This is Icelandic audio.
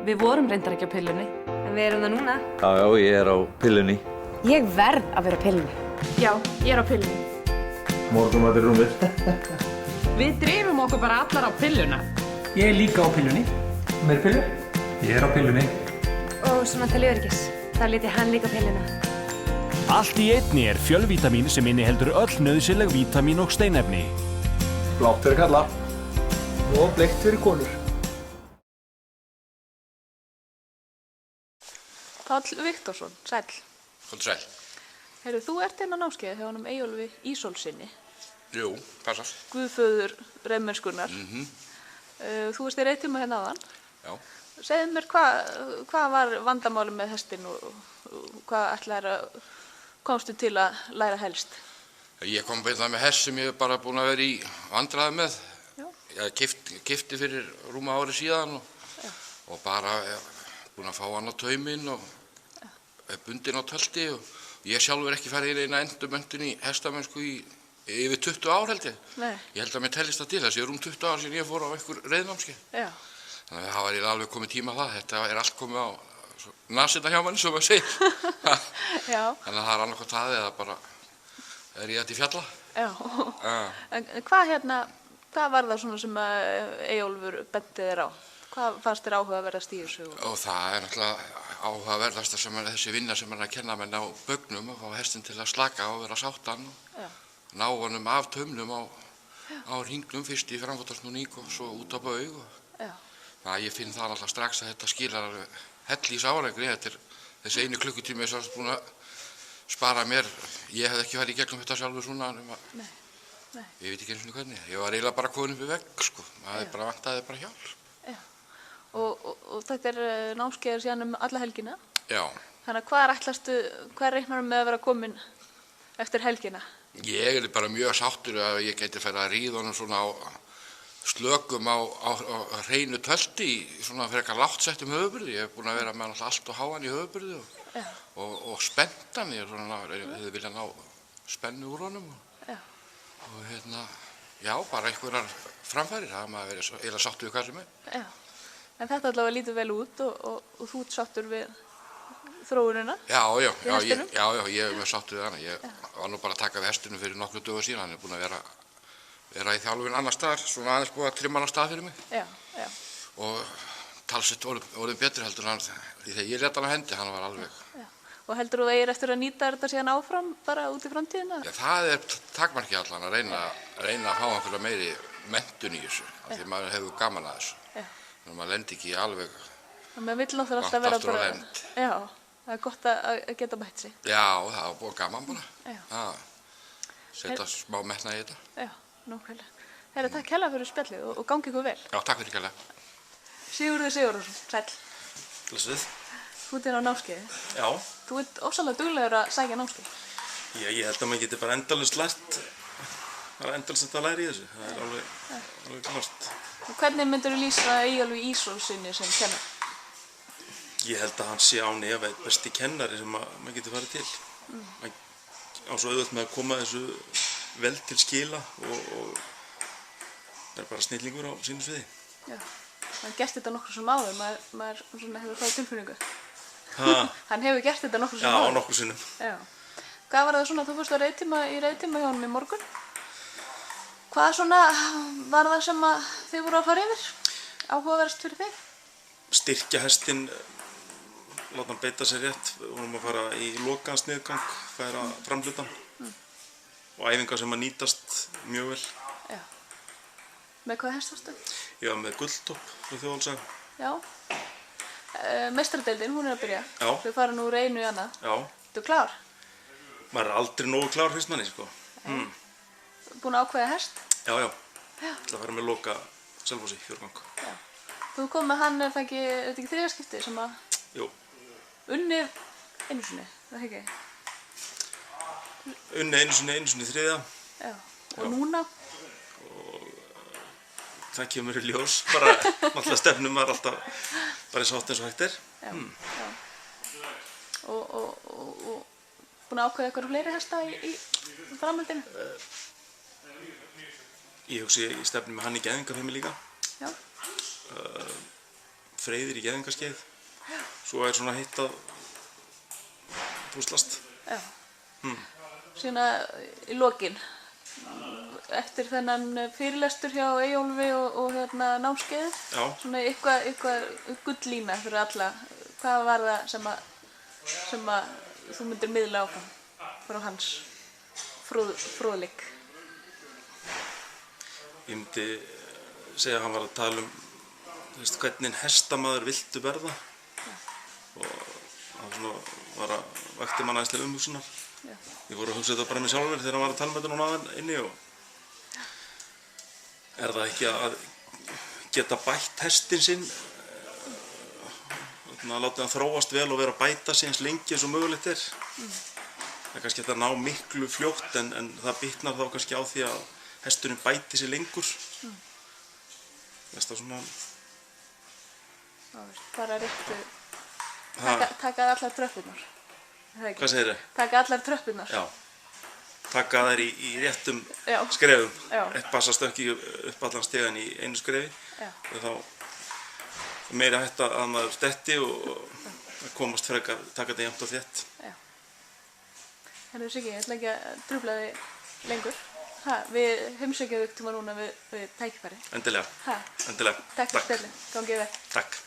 Við vorum reyndar ekki á pillunni. En við erum það núna. Já, ég er á pillunni. Ég verð að vera á pillunni. Já, ég er á pillunni. Morgunmatur rúmið. Við drifum okkur bara allar á pilluna. Ég er líka á pillunni. Meiri pillu? Ég er á pillunni. Og svona til öryggis. Þá lét ég hann líka á pilluna. Allt í einni er fjölvítamín sem inniheldur öll nauðsynleg vítamín og steinefni. Blátt fyrir kalla. Og bleikt fyrir konur. Páll Viktorsson, sæll. Komdu sæl. Heyrðu, þú ert inn á námskeiði hjá honum Eyjólfi Ísólfssyni, Jú, passar. guðföður reiðmennskunnar. Þú varst í reiðtíma hérna áðan. Já. Segðu mér hvað var vandamálið með hestinn og hvað komstu til að læra helst? Ég kom beint með hest sem ég hef bara búin að vera í vandræði með. Já. Ég keypti fyrir rúma ári síðan og bara búin að fá hann á tauminn og bundinn á tölti og ég sjálfur ekki farið í eina endurmenntun í hestamennsku í yfir 20 ár held ég. Nei. Ég held að mér tellist það til þess, ég er 20 ár síðan ég fór á einhver reiðnámskeið. Já. Þannig að það var alveg komið tíma það, þetta er allt komið á nasirnar hjá manni, sem maður segir. Já. Þannig að það er annað hvort það eða bara er ég þetta í fjalla. Já. En hvað var það svona sem að Eyjólfur benti þér á? Hvað fannst þér áhugaverðast í þessu? Og það er náttúrulega áhugaverðasta sem er þessi vinna sem er að kenna menn á bögnum og fá hestinn til að slaka og vera sáttan og ná honum af taumnum á hringnum, fyrst í framfótarsnúning og svo út á baug. Þannig að ég finn það náttúrulega strax að þetta skilar hellís árangri. Þetta er þessi einu klukkutími sem er búin að spara mér. Ég hef ekki farið í gegnum þetta sjálfur svona. Nei. Ég veit ekki eins og hvernig. Ég var eiginlega bara komin upp í vegg, sko. Maður bara vantaði bara hjálp. Og þetta er námskeiðir síðan alla helgina. Já. Þannig að hvað reiknar með að vera komin eftir helgina? Ég er bara mjög sáttur að ég geti farið að ríða honum svona á slökum á hreinu tölti í svona frekar lágt settum höfuðburði. Ég hef búin að vera með allt og háan í höfuðburði og spenntan. Ég hefði viljað ná spennu úr honum og já, bara einhverjar framfærir. Það maður verið eiginlega sáttur við hvað sem er. Já. En þetta allavega lítur vel út og þú ert sáttur við þróunina? Já, ég er mjög sáttur við hana. Ég var nú bara að taka við hestinum fyrir nokkru dögum síðan. Hann er búin að vera í þjálfun annar staðar, svona aðeins búið að trimma hann á stað fyrir mig. Já. Og talsett orðin betur heldur hann, því þegar ég lét hann á hendi, hann var alveg. Já. Og heldur þú eigir eftir að nýta þetta síðan áfram bara út í framtíðina? Já, það er takmarki allan að reyna að fá hann fyrir meiri menntun í þessu, af því maður hefur gaman að þessu. Þannig að maður lendi ekki alveg maður vill náttúrulega alltaf vera bara. Já, það er gott að geta bætt sig. Já, það var búið gaman bara. Setja smá metnað í þetta. Já, nákvæmlega. Herra, takk hella fyrir spjallið og gangi ykkur vel. Já, takk fyrir hella. Sigurður Sigurðarsson, sæll. Blessuð. Þú ert inn á námskeiði. Já. Þú ert ofsalega duglegur að sækja námskeið. Já, ég held að maður geti bara endalaust lært. Það er endalaust að læra í þessu. Það er alveg klart. Hvernig myndirðu lýsa Eyjólfi Ísólfssyni sem kennar? Ég held að hann sé án efa einn besti kennari sem maður getur farið til. Hann á svo auðvelt með að koma þessu vel til skila og er bara snillingur á sínu sviði. Já, hann gert þetta nokkru sem áður, maður hefur það tilfinningu. Hann hefur gert þetta nokkru sem áður. Já, nokkru sinnum. Já. Hvað var það svona, þú fórst á reiðtíma hjá honum í morgun? Hvað svona var það sem þið voru að fara yfir? Áhugaverðast fyrir þig? Styrkja hestinn, láta hann beita sér rétt. Við vorum að fara í lokaðan sniðgang, færa framhlutan og æfingar sem að nýtast mjög vel. Já. Með hvaða hest varstu? Ég var með Gulltopp frá Þjóðhaldssaga. Já. Meistaradeildin, hún er að byrja. Já. Þau fara nú úr einu í annað. Já. Ertu klár? Maður er aldrei nógu klár fyrst manni, sko. Búin að ákveða hest? Já. Það ætla að fara með loka Selfossi, fjórgang. Já. Þú kom með hann, er það ekki þriðja skipti sem að... Jú. Unnið einu sinni, það ekki? Unnið einu sinni þriðja. Já. Og núna? Og það kemur í ljós. Bara, náttúrulega stefnum var alltaf bara eins og hátt eins og hægt er. Já. Og búin að ákveða eitthvað fleiri hesta í framhaldinu? Ég hugsi ég stefni með hann í geðingafimi líka. Já. Freyðir í geðingaskeið. Svo svona hitt að púslast. Já. Síðan í lokin, eftir þennan fyrirlestur hjá Eyjólfi og námskeiðið, Já. svona eitthvað gullína fyrir alla, hvað var það sem að þú myndir miðla áfram frá hans fróðleik? Ég myndi segja að hann var að tala hvernig hestamaður viltu verða og hann svona vakti mann aðeinslega umhugsunar. Ég fór að hugsa þetta bara með sjálfur þegar hann var að tala með þetta núna aðeins inni og er það ekki að geta bætt hestinn sinn, að láta hann þróast vel og vera að bæta sig eins lengi eins og mögulegt er. Það er kannski hægt að ná miklu fljótt en það bitnar þá kannski á því að hesturinn bæti sig lengur. Það er svona... Bara réttu, taka allar tröppurnar. Hvað segir þið? Taka allar tröppurnar. Já, taka þær í réttum Já. skrefum. Já. Eitt passast ekki upp allan stegan í einu skrefi. Já. Og þá meira hægt að maður detti og að komast frekar, taka þetta jafnt og þétt. Já. Herðu Siggi, ég ætla ekki að trufla þig lengur. Við heimsækjum þig tíma núna við tækifæri. Endilega. Endilega. Takk fyrir spjallið. Gangið vel. Takk.